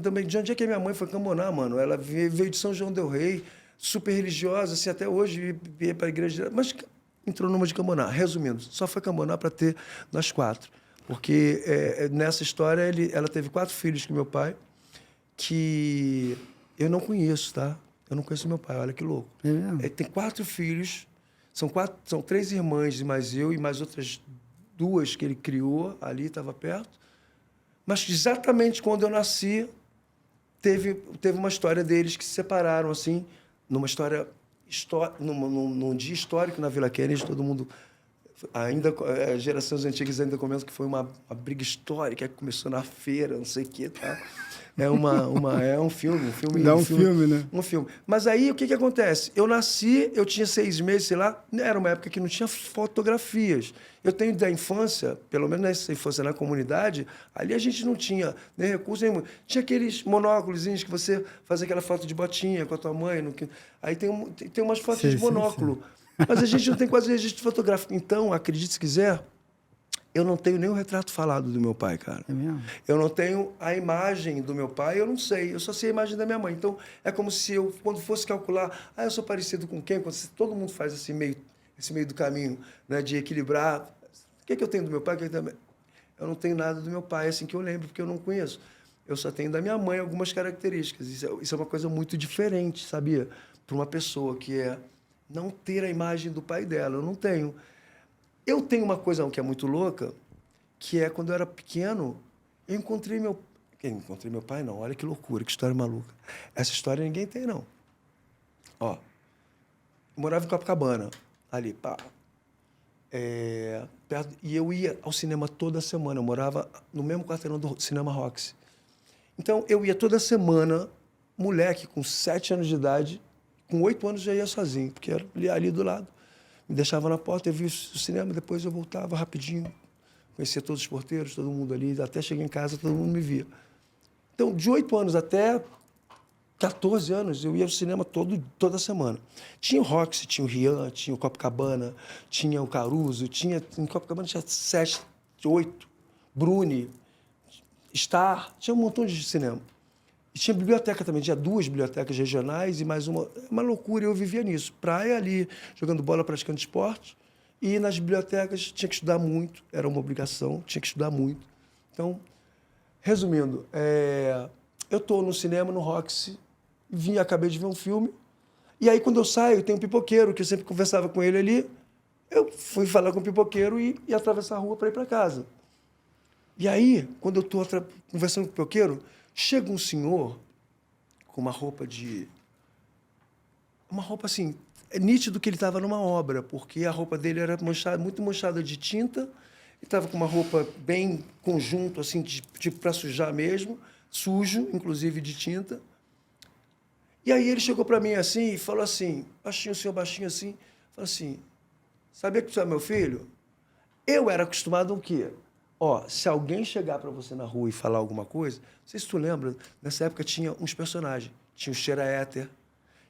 também, de onde é que a minha mãe foi Camboná, mano? Ela veio de São João del Rei, super religiosa, assim, até hoje ia para a igreja, mas entrou numa de Camboná. Resumindo, só foi Camboná para ter nós 4. Porque nessa história ela teve 4 filhos com meu pai, que eu não conheço, tá? Eu não conheço meu pai, olha que louco. É mesmo? Tem 4 filhos, são 3 irmãs, e mais eu, e mais outras 2 que ele criou ali, estava perto. Mas exatamente quando eu nasci, teve uma história deles que se separaram, assim, numa história, num dia histórico na Vila Kennedy, todo mundo, ainda, gerações antigas ainda comentam que foi uma briga histórica que começou na feira, não sei o quê, tá? É um filme, Dá um filme, né? Um filme. Mas aí, o que acontece? Eu nasci, eu tinha 6 meses, sei lá, era uma época que não tinha fotografias. Eu tenho da infância, pelo menos nessa infância na comunidade, ali a gente não tinha nem recurso, nem... Tinha aqueles monóculos que você fazia aquela foto de botinha com a tua mãe. Aí tem umas fotos Sei, de sei, monóculo. Mas a gente não tem quase registro fotográfico. Então, acredite se quiser, eu não tenho nem o retrato falado do meu pai, cara. É mesmo? Eu não tenho a imagem do meu pai, eu não sei. Eu só sei a imagem da minha mãe. Então, é como se eu, quando fosse calcular, eu sou parecido com quem? Quando todo mundo faz esse meio do caminho, né, de equilibrar. O que eu tenho do meu pai? Eu não tenho nada do meu pai, assim, que eu lembro, porque eu não conheço. Eu só tenho da minha mãe algumas características. Isso é uma coisa muito diferente, sabia? Para uma pessoa que não ter a imagem do pai dela. Eu não tenho. Eu tenho uma coisa que é muito louca, que é quando eu era pequeno, eu encontrei meu... Encontrei meu pai, não. Olha que loucura, que história maluca. Essa história ninguém tem, não. Ó, eu morava em Copacabana, ali, pá. Perto, e eu ia ao cinema toda semana. Eu morava no mesmo quarteirão do Cinema Roxy. Então, eu ia toda semana, moleque, com 7 anos de idade, com 8 anos já ia sozinho, porque era ali do lado. Me deixava na porta, eu via o cinema, depois eu voltava rapidinho, conhecia todos os porteiros, todo mundo ali, até chegar em casa, todo mundo me via. Então, de 8 anos até 14 anos, eu ia ao cinema toda semana. Tinha o Roxy, tinha o Rian, tinha o Copacabana, tinha o Caruso, em Copacabana tinha 7, 8, Bruni, Star, tinha um montão de cinema. E tinha biblioteca também, tinha 2 bibliotecas regionais e mais uma loucura, eu vivia nisso. Praia ali, jogando bola, praticando esporte, e nas bibliotecas tinha que estudar muito, era uma obrigação, tinha que estudar muito. Então, resumindo, eu estou no cinema, no Roxy, acabei de ver um filme, e aí quando eu saio, tem um pipoqueiro, que eu sempre conversava com ele ali, eu fui falar com o pipoqueiro e atravessar a rua para ir para casa. E aí, quando eu estou conversando com o pipoqueiro, chega um senhor com uma roupa assim, é nítido que ele estava numa obra, porque a roupa dele era muito manchada de tinta, ele estava com uma roupa bem conjunto, assim, tipo para sujar mesmo, sujo, inclusive de tinta. E aí ele chegou para mim assim e falou assim, baixinho, senhor baixinho assim, falou assim, sabia que tu é meu filho? Eu era acostumado a quê? Ó, se alguém chegar para você na rua e falar alguma coisa, não sei se tu lembra, nessa época tinha uns personagens. Tinha o Cheira Éter,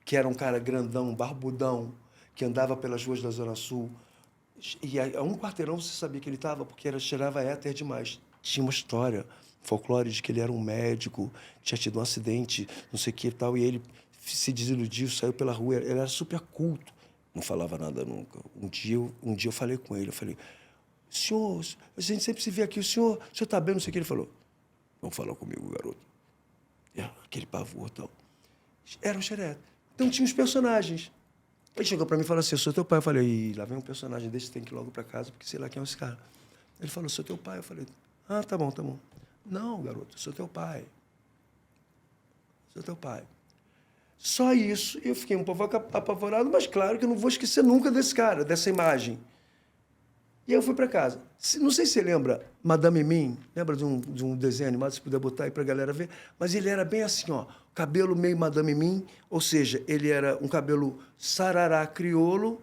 que era um cara grandão, barbudão, que andava pelas ruas da Zona Sul. E a um quarteirão você sabia que ele estava, porque cheirava éter demais. Tinha uma história, folclore, de que ele era um médico, tinha tido um acidente, não sei o que e tal, e ele se desiludiu, saiu pela rua. Ele era super culto, não falava nada nunca. Um dia eu falei com ele, eu falei, senhor, a gente sempre se vê aqui, o senhor está bem, não sei o que. Ele falou, vamos falar comigo, garoto. Aquele pavor e tal. Era o Xereta. Então tinha os personagens. Ele chegou para mim e falou assim, eu sou teu pai. Eu falei, lá vem um personagem desse, tem que ir logo para casa, porque sei lá quem é esse cara. Ele falou, sou teu pai. Eu falei, tá bom, tá bom. Não, garoto, eu sou teu pai. Sou teu pai. Só isso, eu fiquei um pouco apavorado, mas claro que eu não vou esquecer nunca desse cara, dessa imagem. E aí eu fui para casa. Não sei se você lembra, Madame Mim, lembra de um desenho animado, se puder botar aí para a galera ver, mas ele era bem assim, ó, cabelo meio Madame Mim, ou seja, ele era um cabelo sarará crioulo,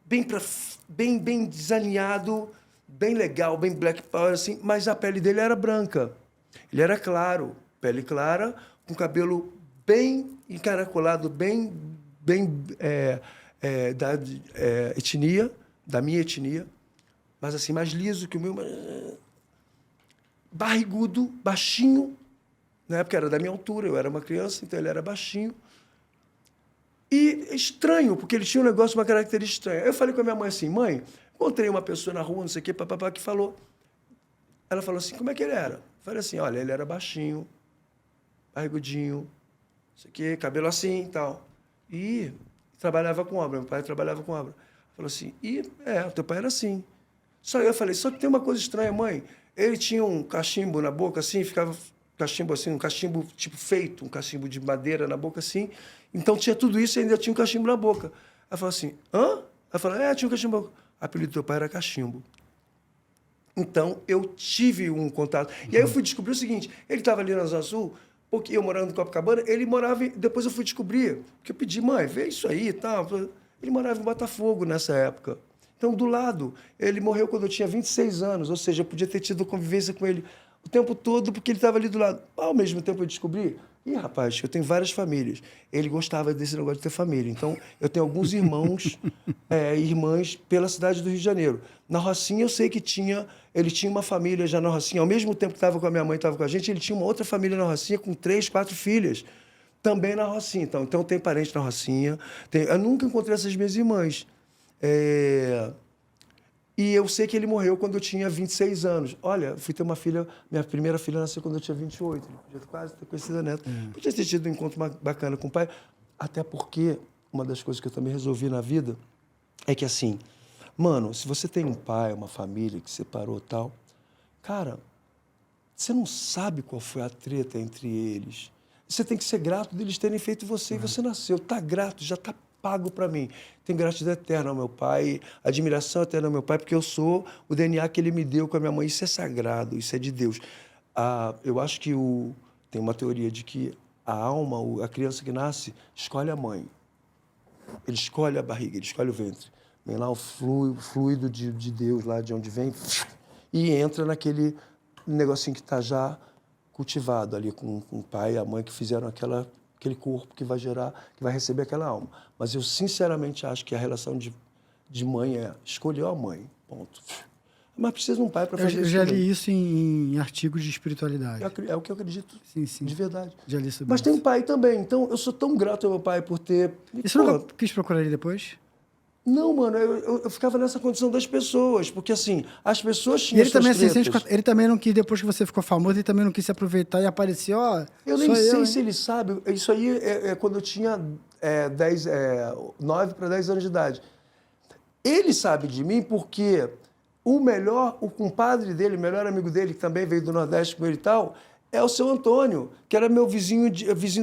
bem desalinhado, bem legal, bem black power, assim, mas a pele dele era branca. Ele era claro, pele clara, com cabelo bem encaracolado, da etnia, da minha etnia, mas assim, mais liso que o meu. barrigudo, baixinho. Na época era da minha altura, eu era uma criança, então ele era baixinho. E estranho, porque ele tinha um negócio, uma característica estranha. Eu falei com a minha mãe assim, mãe, encontrei uma pessoa na rua, não sei o quê, papapá, que falou. Ela falou assim, como é que ele era? Eu falei assim, olha, ele era baixinho, barrigudinho, não sei o quê, cabelo assim e tal. E trabalhava com obra, meu pai trabalhava com obra. Falou assim, o teu pai era assim. Só eu falei, só que tem uma coisa estranha, mãe. Ele tinha um cachimbo na boca, assim, ficava cachimbo assim, um cachimbo tipo feito, um cachimbo de madeira na boca, assim. Então tinha tudo isso e ainda tinha um cachimbo na boca. Ela falou assim, hã? Ela falou, tinha um cachimbo na boca. O apelido do teu pai era cachimbo. Então, eu tive um contato. E aí eu fui descobrir o seguinte, ele estava ali na Zona Sul, porque eu morando em Copacabana, ele morava... Depois eu fui descobrir, porque eu pedi, mãe, vê isso aí e tal. Ele morava em Botafogo nessa época. Então, do lado, ele morreu quando eu tinha 26 anos, ou seja, eu podia ter tido convivência com ele o tempo todo, porque ele estava ali do lado. Ao mesmo tempo, eu descobri, rapaz, eu tenho várias famílias. Ele gostava desse negócio de ter família. Então, eu tenho alguns irmãos e irmãs pela cidade do Rio de Janeiro. Na Rocinha, eu sei que ele tinha uma família já na Rocinha. Ao mesmo tempo que estava com a minha mãe, estava com a gente, ele tinha uma outra família na Rocinha com 3, 4 filhas. Também na Rocinha. Então tem parente na Rocinha. Eu nunca encontrei essas minhas irmãs. E eu sei que ele morreu quando eu tinha 26 anos. Olha, fui ter uma filha, minha primeira filha nasceu quando eu tinha 28. Podia quase ter conhecido a neta. Podia ter tido um encontro bacana com o pai. Até porque uma das coisas que eu também resolvi na vida é que, assim, mano, se você tem um pai, uma família que separou e tal, cara, você não sabe qual foi a treta entre eles. Você tem que ser grato deles terem feito você e você nasceu. Tá grato, já tá pago para mim. Tenho gratidão eterna ao meu pai, admiração eterna ao meu pai, porque eu sou o DNA que ele me deu com a minha mãe. Isso é sagrado, isso é de Deus. Eu acho que tem uma teoria de que a alma, a criança que nasce, escolhe a mãe. Ele escolhe a barriga, ele escolhe o ventre. Vem lá o fluido de Deus, lá de onde vem, e entra naquele negocinho que está já cultivado ali com o pai e a mãe que fizeram aquele corpo que vai gerar, que vai receber aquela alma. Mas eu, sinceramente, acho que a relação de mãe escolheu a mãe, ponto. Mas precisa de um pai para fazer isso. Eu já li isso em artigos de espiritualidade. É o que eu acredito, sim. de verdade. Já li sobre Mas isso. tem um pai também, então eu sou tão grato ao meu pai por ter... E você nunca quis procurar ele depois? Não, mano, eu ficava nessa condição das pessoas, porque assim, as pessoas tinham E ele também, assim, tretas. ele também não quis, depois que você ficou famoso, ele também não quis se aproveitar e aparecer, ó. Eu nem sei se ele sabe, isso aí é quando eu tinha 9 para 10 anos de idade. Ele sabe de mim porque o compadre dele, o melhor amigo dele, que também veio do Nordeste com ele e tal, é o seu Antônio, que era meu vizinho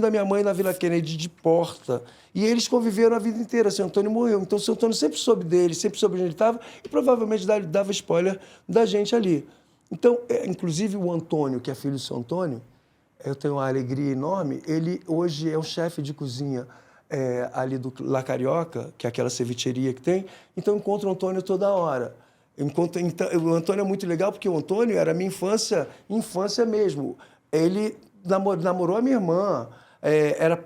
da minha mãe na Vila Kennedy, de porta. E eles conviveram a vida inteira. Seu Antônio morreu. Então, o seu Antônio sempre soube dele, sempre soube onde ele estava e provavelmente dava spoiler da gente ali. Então, inclusive o Antônio, que é filho do seu Antônio, eu tenho uma alegria enorme, ele hoje é o chefe de cozinha ali do La Carioca, que é aquela cevicheria que tem. Então, eu encontro o Antônio toda hora. Então, o Antônio é muito legal porque o Antônio era minha infância mesmo. Ele namorou a minha irmã, era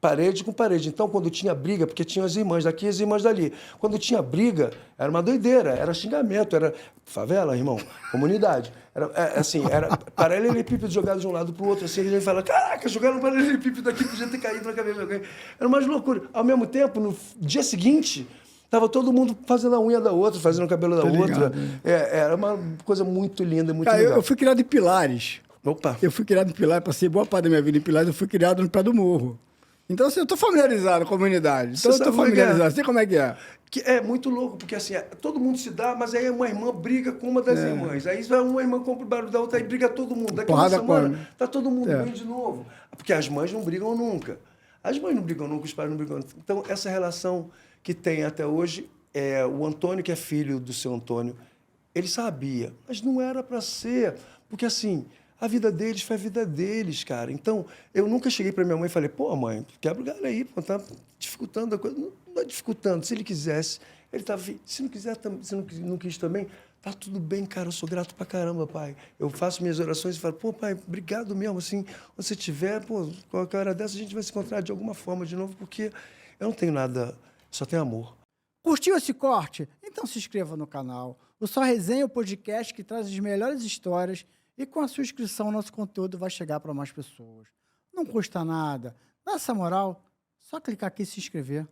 parede com parede. Então, quando tinha briga, porque tinha as irmãs daqui e as irmãs dali. Quando tinha briga, era uma doideira, era xingamento, era favela, irmão, comunidade. Era paralelepípedo jogado de um lado para o outro. Assim, a gente fala, caraca, jogaram um paralelepípedo aqui, podia ter caído na cabeça de alguém. Era uma loucura. Ao mesmo tempo, no dia seguinte... Tava todo mundo fazendo a unha da outra, fazendo o cabelo da outra. Era uma coisa muito linda, muito legal. Eu fui criado em Pilares. Opa! Eu fui criado em Pilares, passei boa parte da minha vida em Pilares, eu fui criado no Pé do Morro. Então, assim, eu tô familiarizado com a comunidade. Então, eu tô familiarizado. Sei como é que é. Que é muito louco, porque assim, todo mundo se dá, mas aí uma irmã briga com uma das irmãs. Aí uma irmã compra o barulho da outra, aí briga todo mundo. Daqui a uma semana, tá todo mundo bem de novo. Porque as mães não brigam nunca. As mães não brigam nunca, os pais não brigam nunca. Então, essa relação que tem até hoje, o Antônio, que é filho do seu Antônio, ele sabia, mas não era para ser, porque assim, a vida deles foi a vida deles, cara. Então, eu nunca cheguei para minha mãe e falei, pô, mãe, quebra o galho aí, pô, tá dificultando a coisa. Não é dificultando, se ele quisesse, ele estava, se não quiser, se não quis também, tá tudo bem, cara, eu sou grato pra caramba, pai. Eu faço minhas orações e falo, pô, pai, obrigado mesmo, assim, onde você estiver, pô, qualquer hora dessa a gente vai se encontrar de alguma forma de novo, porque eu não tenho nada, só tenho amor. Curtiu esse corte? Então se inscreva no canal. O Só Resenha é o podcast que traz as melhores histórias e com a sua inscrição nosso conteúdo vai chegar para mais pessoas. Não custa nada. Dá essa moral, só clicar aqui e se inscrever.